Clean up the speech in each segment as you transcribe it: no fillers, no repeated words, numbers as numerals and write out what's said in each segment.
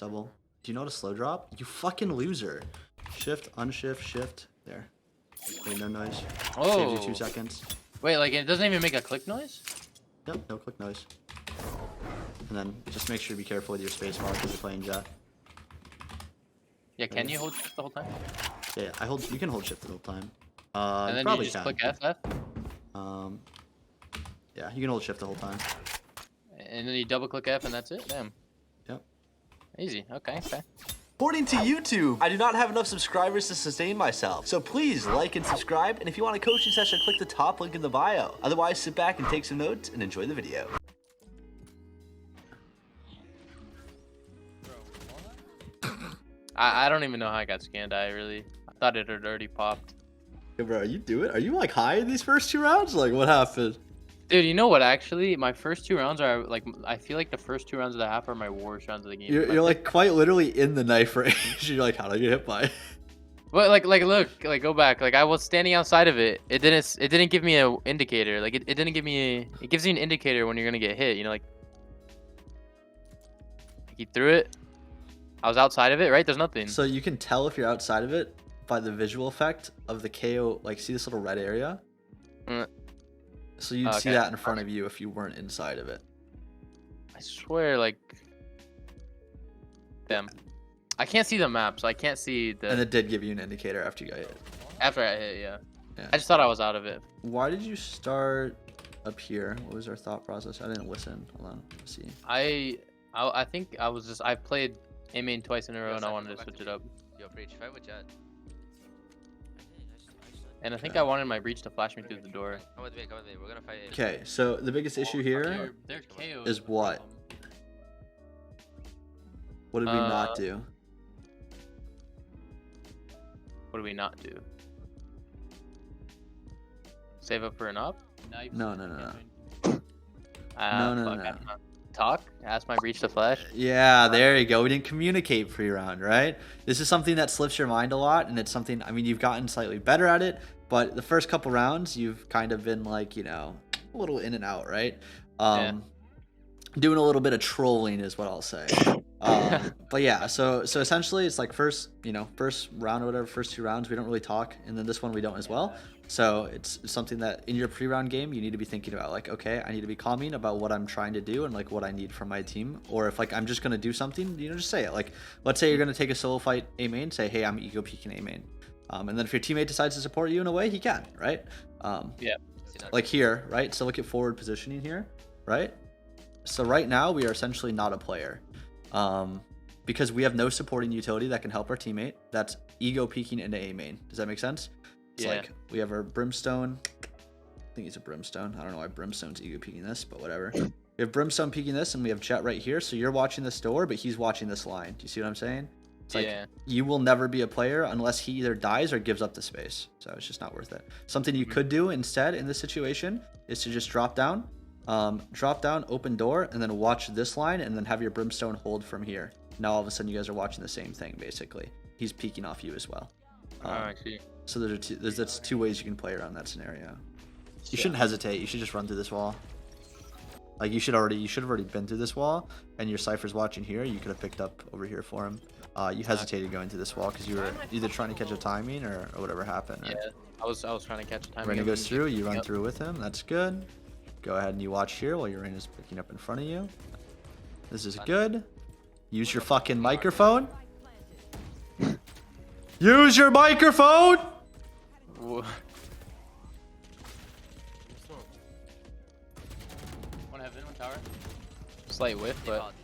double. Do you know how to slow drop? You fucking loser. Shift, unshift, shift. There. Okay, no noise. Oh. Saves you 2 seconds. Wait, like it doesn't even make a click noise? Yep, no click noise. And then just make sure to be careful with your spacebar because you're playing Jett. Yeah, can you hold shift the whole time? Yeah, you can hold shift the whole time. And then probably you just can. click F. Yeah, you can hold shift the whole time. And then you double click F and that's it? Damn. Yep. Easy. Okay. According to YouTube, I do not have enough subscribers to sustain myself. So please like and subscribe, and if you want a coaching session, click the top link in the bio. Otherwise, sit back and take some notes and enjoy the video. I don't even know how I got scanned. I thought it had already popped. Hey, bro, are you like high in these first 2 rounds? Like, what happened? Dude, you know what? Actually, my first 2 rounds are like, I feel like the first 2 rounds of the half are my worst rounds of the game. You're like quite literally in the knife range. You're like, how did I get hit by? But look, go back. Like I was standing outside of it. It didn't give me an indicator. Like it didn't give me. It gives you an indicator when you're gonna get hit. You know, like he threw it. I was outside of it, right? There's nothing. So you can tell if you're outside of it by the visual effect of the KO. Like, see this little red area? So you'd see that in front of you if you weren't inside of it. I swear, like, damn, I can't see the map, so I can't see the. And it did give you an indicator after you got hit. After I hit, yeah. I just thought I was out of it. Why did you start up here? What was our thought process? I didn't listen. Hold on. Let's see. I think I played A main twice in a row and I wanted to switch it up. Yo, breach, fight with Jett. And I think I wanted my breach to flash me through the door. Come with me, we're gonna fight. Okay, so the biggest issue here Their KO is what? What did we not do? What do we not do? Save up for an up? No. No. No. Talk? Ask my breach to flash? Yeah, there you go. We didn't communicate pre-round, right? This is something that slips your mind a lot, and it's something, I mean, you've gotten slightly better at it, but the first couple rounds, you've kind of been like, you know, a little in and out, right? Doing a little bit of trolling is what I'll say. But yeah, so essentially it's like first round or whatever, first 2 rounds, we don't really talk, and then this one we don't as well. So it's something that in your pre-round game, you need to be thinking about, like, okay, I need to be calming about what I'm trying to do and like what I need from my team. Or if like I'm just going to do something, you know, just say it. Like, let's say you're going to take a solo fight A main, say, hey, I'm ego peeking A main. And then if your teammate decides to support you in a way, he can, right? Yeah. Like here, right? So look at forward positioning here, right? So right now we are essentially not a player. Because we have no supporting utility that can help our teammate that's ego peeking into A main. Does that make sense? It's like we have our Brimstone. I think he's a Brimstone. I don't know why Brimstone's ego peeking this, but whatever. We have Brimstone peeking this, and we have Jett right here. So you're watching this door, but he's watching this line. Do you see what I'm saying? It's like you will never be a player unless he either dies or gives up the space. So it's just not worth it. Something you could do instead in this situation is to just drop down, open door, and then watch this line, and then have your Brimstone hold from here. Now all of a sudden you guys are watching the same thing basically. He's peeking off you as well. I see. So that's 2 ways you can play around that scenario. You shouldn't hesitate. You should just run through this wall. Like you should have already been through this wall, and your Cypher's watching here. You could have picked up over here for him. You hesitated going through this wall because you were either trying to catch a timing or whatever happened. Right? Yeah, I was trying to catch a timing. Raina goes through. You run through with him. That's good. Go ahead and you watch here while your Raina's picking up in front of you. This is good. Use your fucking microphone. Use your microphone. One heaven, one tower. Slight whiff, but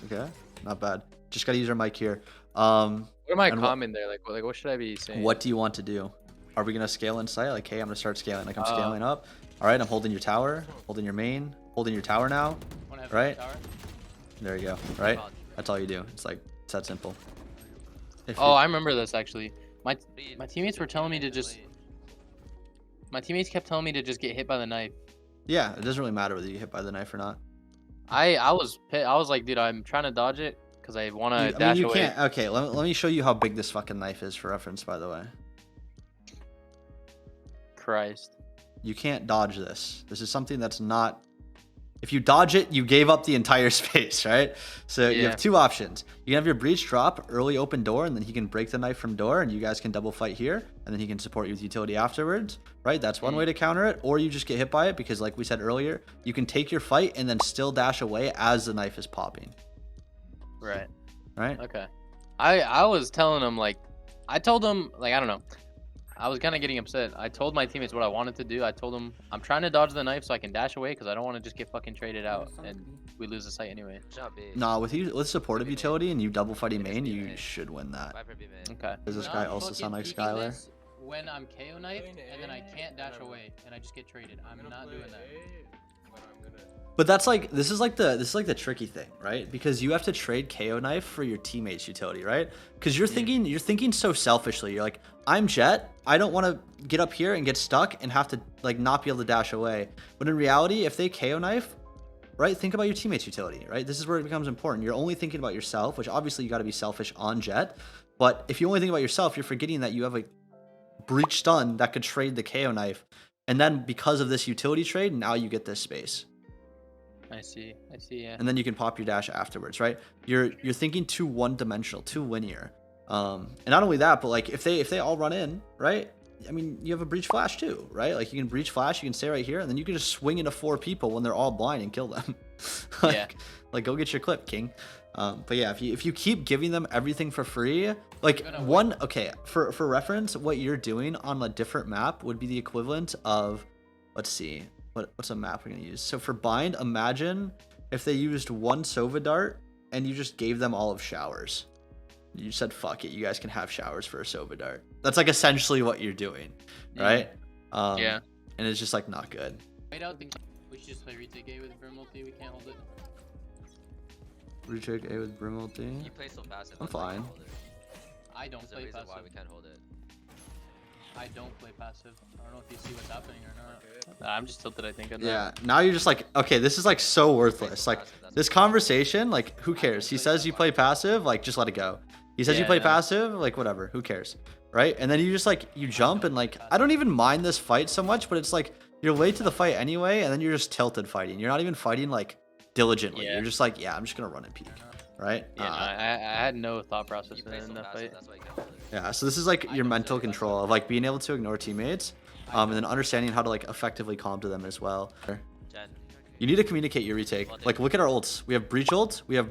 okay, not bad. Just gotta use our mic here. What am I comment there? Like what should I be saying? What do you want to do? Are we gonna scale in sight? Like, hey, I'm gonna start scaling. Like, I'm scaling up. All right, I'm holding your tower, holding your main, holding your tower now. One heaven, right? Tower. There you go. Right? That's all you do. It's like it's that simple. I remember this actually. My teammates were telling me to just. My teammates kept telling me to just get hit by the knife. Yeah, it doesn't really matter whether you get hit by the knife or not. I was like, dude, I'm trying to dodge it because I want to dash away. Can't. Okay, let me show you how big this fucking knife is for reference, by the way. Christ. You can't dodge this. This is something that's not If you dodge it, you gave up the entire space, right? So you Yeah. have two options. You can have your breach drop early open door, and then he can break the knife from door, and you guys can double fight here, and then he can support you with utility afterwards, right? That's one way to counter it. Or you just get hit by it because, like we said earlier, you can take your fight and then still dash away as the knife is popping. Right. Right? Okay. I was telling him like, I told him like I don't know. I was kind of getting upset. I told my teammates what I wanted to do. I told them I'm trying to dodge the knife so I can dash away because I don't want to just get fucking traded out and we lose the site anyway. Job B. Nah, with supportive utility and you double fighting main, you should win that. Viper B man. Okay. Does this Now guy I'm also fucking sound like peeking Skylar? this When I'm KO knife and then I can't dash away and I just get traded. I'm not doing that. But that's like this is like the tricky thing, right? Because you have to trade KO knife for your teammate's utility, right? Because you're thinking so selfishly. You're like, I'm Jett. I don't want to get up here and get stuck and have to like not be able to dash away. But in reality, if they KO knife, right? Think about your teammate's utility, right? This is where it becomes important. You're only thinking about yourself, which obviously you got to be selfish on Jett. But if you only think about yourself, you're forgetting that you have a breach stun that could trade the KO knife. And then because of this utility trade, now you get this space. I see, yeah. And then you can pop your dash afterwards, right? You're thinking too one-dimensional, too linear. And not only that, but like if they all run in, right? I mean, you have a breach flash too, right? Like you can breach flash, you can stay right here, and then you can just swing into 4 people when they're all blind and kill them. Like go get your clip, king. But yeah, if you keep giving them everything for free, like for reference, what you're doing on a different map would be the equivalent of, let's see. What's a map we're gonna use? So for bind, imagine if they used 1 Sova dart and you just gave them all of showers. You said, fuck it, you guys can have showers for a Sova dart. That's like essentially what you're doing, right? Yeah. And it's just like not good. I don't think we should just play retake A with Brim ulti. We can't hold it. Retake A with Brim ulti. You play so passive. I'm that's why you fine. can't hold it. I don't There's a play reason passive. why we can't hold it. I don't play passive. I don't know if you see what's happening or not. Nah, I'm just tilted, I think. On Yeah, now you're just like, okay, this is like so worthless. Like this conversation, like who cares? He says you play passive, like just let it go. He says you play passive, like whatever, who cares, right? And then you just like you jump and like I don't even mind this fight so much, but it's like you're late to the fight anyway, and then you're just tilted fighting. You're not even fighting like diligently. Yeah. You're just like, yeah, I'm just gonna run and peek, right? Yeah, no, I had no thought process You play so in that passive, fight. that's why you can't hold it. Yeah, so this is like your mental control of like being able to ignore teammates, and then understanding how to like effectively calm to them as well. Jen. You need to communicate your retake. Like look at our ults. We have breach ult, we have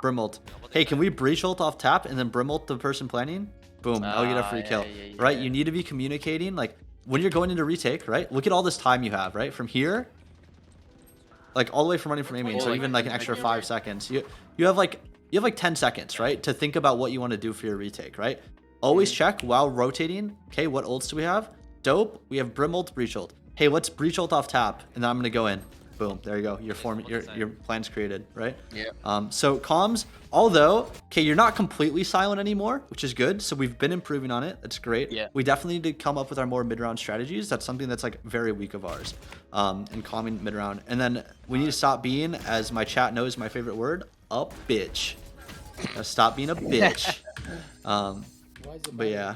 brim ult. Hey, can we breach ult off tap and then brim ult the person planning? Boom, now you get a free kill. Right? You need to be communicating like when you're going into retake, right? Look at all this time you have, right? From here, like all the way from running from A main, so even like an extra 5 seconds. You have like 10 seconds, right? To think about what you want to do for your retake, right? Always check while rotating. Okay, what ults do we have? Dope. We have brim ult, breach ult. Hey, let's breach ult off tap, and then I'm gonna go in. Boom, there you go. Your plan's created, right? Yeah. So comms, although, okay, you're not completely silent anymore, which is good. So we've been improving on it. That's great. Yeah. We definitely need to come up with our more mid-round strategies. That's something that's like very weak of ours, in calming mid-round. And then we need to stop being, as my chat knows, my favorite word, a bitch. Stop being a bitch. But yeah.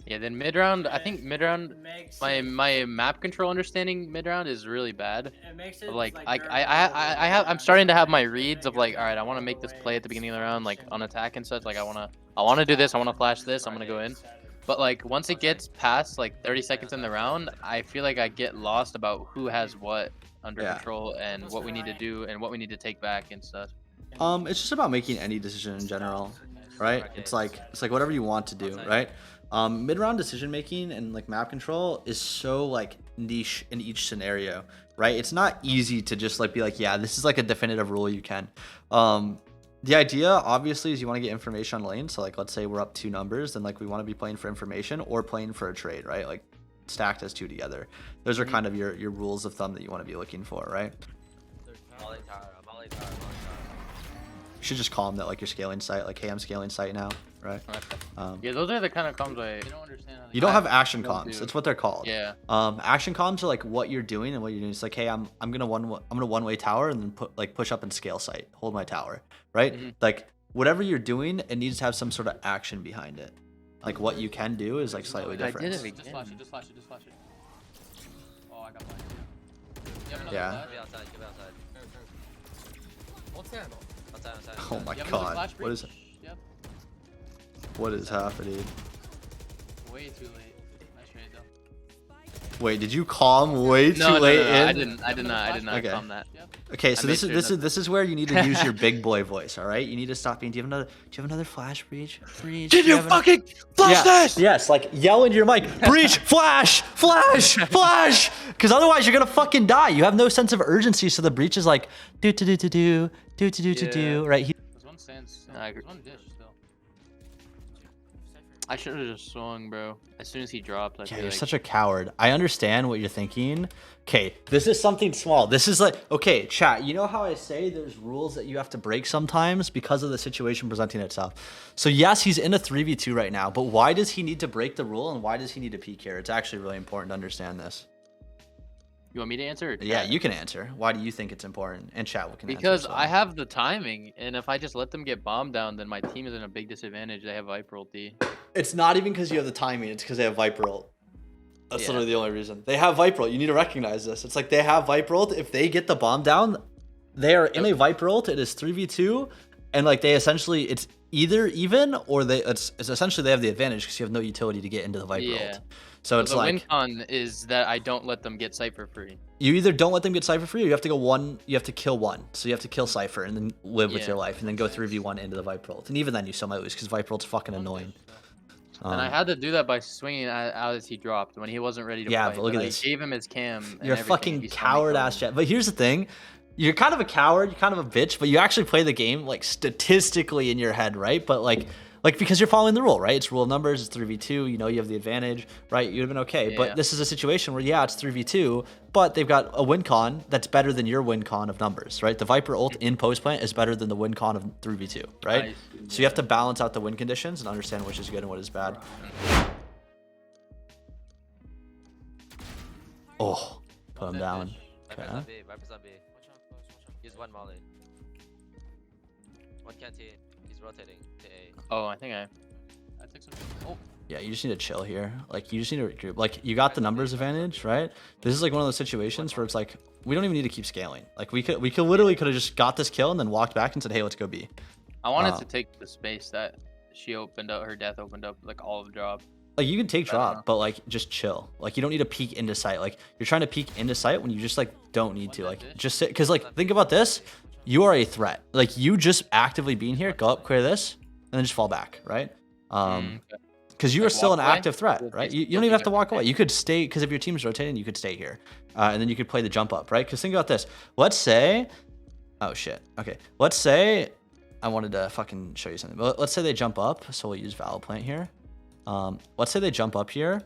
Yeah, then mid round, I think mid round, my map control understanding mid round is really bad. It makes it But, like I'm starting to have my reads of like, all right, I want to make this play at the beginning of the round, like on attack and such. Like I want to do this, I want to flash this, I'm gonna go in. But like once it gets past like 30 seconds in the round, I feel like I get lost about who has what under control and what we need to do and what we need to take back and stuff. It's just about making any decision in general, right? It's like whatever you want to do, right? Mid-round decision making and like map control is so like niche in each scenario, right? It's not easy to just like be like, yeah, this is like a definitive rule you can. The idea obviously is you want to get information on lane. So like let's say we're up 2 numbers, then like we want to be playing for information or playing for a trade, right? Like stacked as 2 together. Those are kind of your rules of thumb that you want to be looking for, right? You should just call them that like you're scaling site, like, hey, I'm scaling site now, right? Yeah, those are the kind of comms I don't understand. How You don't have action comms. That's what they're called. Yeah. Action comms are like what you're doing and what you're doing. It's like, hey, I'm gonna one-way tower and then push up and scale site, hold my tower, right? Like whatever you're doing, it needs to have some sort of action behind it. Like what you can do is like slightly different. Just flash it. Oh, I got blind. Yeah. Be outside. Be outside. Outside. Oh my You have another god. flash What is breach? Yep. what is happening? Way too late. Nice trade though. Wait, did you calm way too late in? I did not Okay. calm that. Yep. Okay, so I this made is sure this is where you need to use your big boy voice, all right? You need to stop being. Do you have another flash breach? Breach. Did you fucking flash this? Yes, like yell into your mic, breach, flash, flash, flash, because otherwise you're gonna fucking die. You have no sense of urgency, so the breach is like do, right? There's one stance. There's one dish still. I should have just swung, bro. As soon as he dropped, I Yeah, feel you're like... such a coward. I understand what you're thinking. Okay, this is something small. This is like, okay, chat, you know how I say there's rules that you have to break sometimes because of the situation presenting itself. So yes, he's in a 3v2 right now, but why does he need to break the rule and why does he need to peek here? It's actually really important to understand this. You want me to answer? Or Yeah, chat? you can answer. Why do you think it's important? And chat can answer. Because as well. I have the timing, and if I just let them get bombed down, then my team is in a big disadvantage. They have Viper ulti. It's not even because you have the timing. It's because they have Viper ult. That's Yeah. literally the only reason. They have Viper ult. You need to recognize this. It's like they have Viper ult. If they get the bomb down, they are in a Viper ult. It is 3v2. And like they essentially, it's either even or it's essentially they have the advantage because you have no utility to get into the Viper Yeah. ult. So it's the like win con is that I don't let them get Cypher free. you either don't let them get Cypher free or you have to go one, you have to kill one. So you have to kill Cypher and then live with Yeah. your life and then go 3v1 into the Viper ult. And even then you still might lose because Viper ult's fucking annoying. And I had to do that by swinging out as he dropped when he wasn't ready to Yeah, fight. but look at I this. gave him his cam. and You're a everything, fucking he saw me coward ass coming. Jett. But here's the thing. You're kind of a coward, you're kind of a bitch, but you actually play the game like statistically in your head, right? But like because you're following the rule, right? It's rule of numbers, it's 3v2, you know you have the advantage, right? You'd have been okay. Yeah. But this is a situation where yeah, it's 3v2, but they've got a win con that's better than your win con of numbers, right? The Viper ult in post plant is better than the win con of 3v2, right? Nice. So you have to balance out the win conditions and understand which is good and what is bad. Oh, put him down. Viper's Okay. on B. Viper's on B. Use one molly. One canteen. He's rotating to A. Oh, I think I took some. Oh, Yeah, you just need to chill here. Like, you just need to regroup. Like, you got the numbers advantage, right? This is like one of those situations where it's like, we don't even need to keep scaling. Like, we could literally could have just got this kill and then walked back and said, hey, let's go B. I wanted to take the space that she opened up. Her death opened up like all of drop. Like, you can take I don't know. drop, but like, just chill. Like, you don't need to peek into sight. Like, you're trying to peek into sight when you just like don't need to. Like, just sit. Because like, think about this. You are a threat. Like, you just actively being here, go up, clear this, and then just fall back, right? Okay. Because you are Like still an walk away? active threat, right? You don't even have to walk away. You could stay, because if your team's rotating, you could stay here. And then you could play the jump up, right? Because think about this. Let's say, oh shit. Okay. Let's say, I wanted to fucking show you something. But let's say they jump up. So we'll use Valorant here. Let's say they jump up here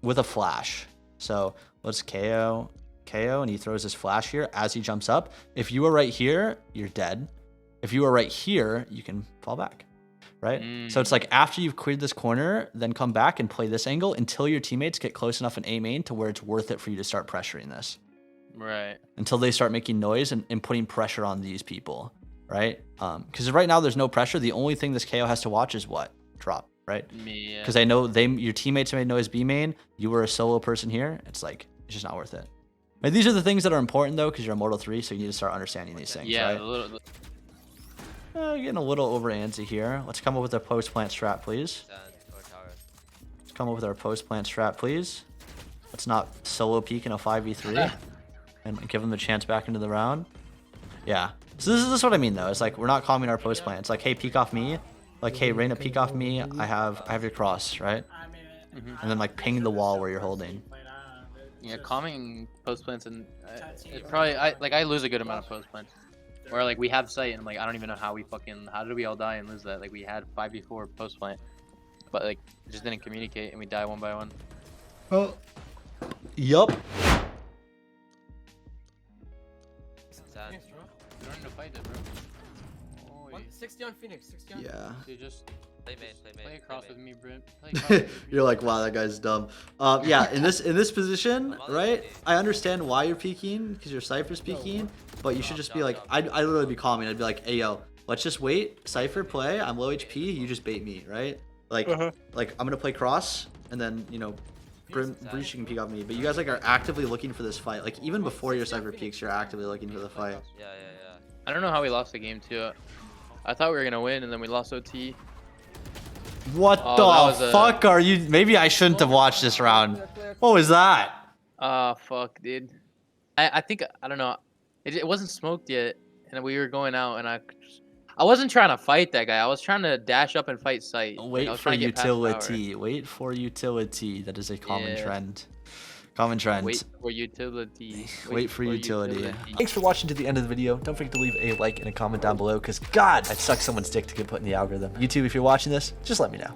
with a flash. So let's KO, and he throws his flash here as he jumps up. If you are right here, you're dead. If you are right here, you can fall back. Right? So it's like after you've cleared this corner, then come back and play this angle until your teammates get close enough in A main to where it's worth it for you to start pressuring this. Right. Until they start making noise and putting pressure on these people. Right? Because right now there's no pressure. The only thing this KO has to watch is what? Drop. Right? Me. Because I know your teammates made noise B main. You were a solo person here. It's like, it's just not worth it. Right? These are the things that are important though, because you're Immortal 3, so you need to start understanding these things. Yeah. Right? You're getting a little over antsy here. Let's come up with a post plant strat, please. Sand or tower. Let's come up with our post plant strat, please. Let's not solo peek in a 5v3 and give them the chance back into the round. Yeah. So this is what I mean though. It's like we're not calming our post plant. It's like, hey, peek off me. Like, hey, Reyna, peek off me. I have your cross, right? And then like ping the wall where you're holding. Yeah, calming post plants and it probably I lose a good amount of post plants. Where like we have sight and I'm like I don't even know how did we all die and lose that? Like we had 5v4 post plant, but like just didn't communicate and we die one by one. Oh. Yup. Sand. You don't need to fight it, bro. Oh, 60 on Phoenix, 60 on. Yeah. dude, just Play main. Play main. play across main. with me, Brent. Play across with me. You're like, wow, that guy's dumb. Yeah, in this position, right? I understand why you're peeking because your Cypher's peeking, but you should just be like, I'd literally be calming. I'd be like, hey yo, let's just wait. Cypher play. I'm low HP. You just bait me, right? Like I'm gonna play cross, and then Breach can peek off me, but you guys like are actively looking for this fight. Like even before your Cypher peeks, you're actively looking for the fight. Yeah, yeah, yeah. I don't know how we lost the game too. I thought we were gonna win and then we lost OT. What Oh, that was the a- fuck are you? Maybe I shouldn't have watched this round. What was that? Ah, fuck, dude. I think I don't know. It wasn't smoked yet, and we were going out, and I wasn't trying to fight that guy. I was trying to dash up and fight sight. Like, I Wait was for trying to get past tower. utility. Wait for utility. That is a common Yeah. trend. Common trend. Wait for utility. Wait for utility. Thanks for watching to the end of the video. Don't forget to leave a like and a comment down below, because God, I'd suck someone's dick to get put in the algorithm. YouTube, if you're watching this, just let me know.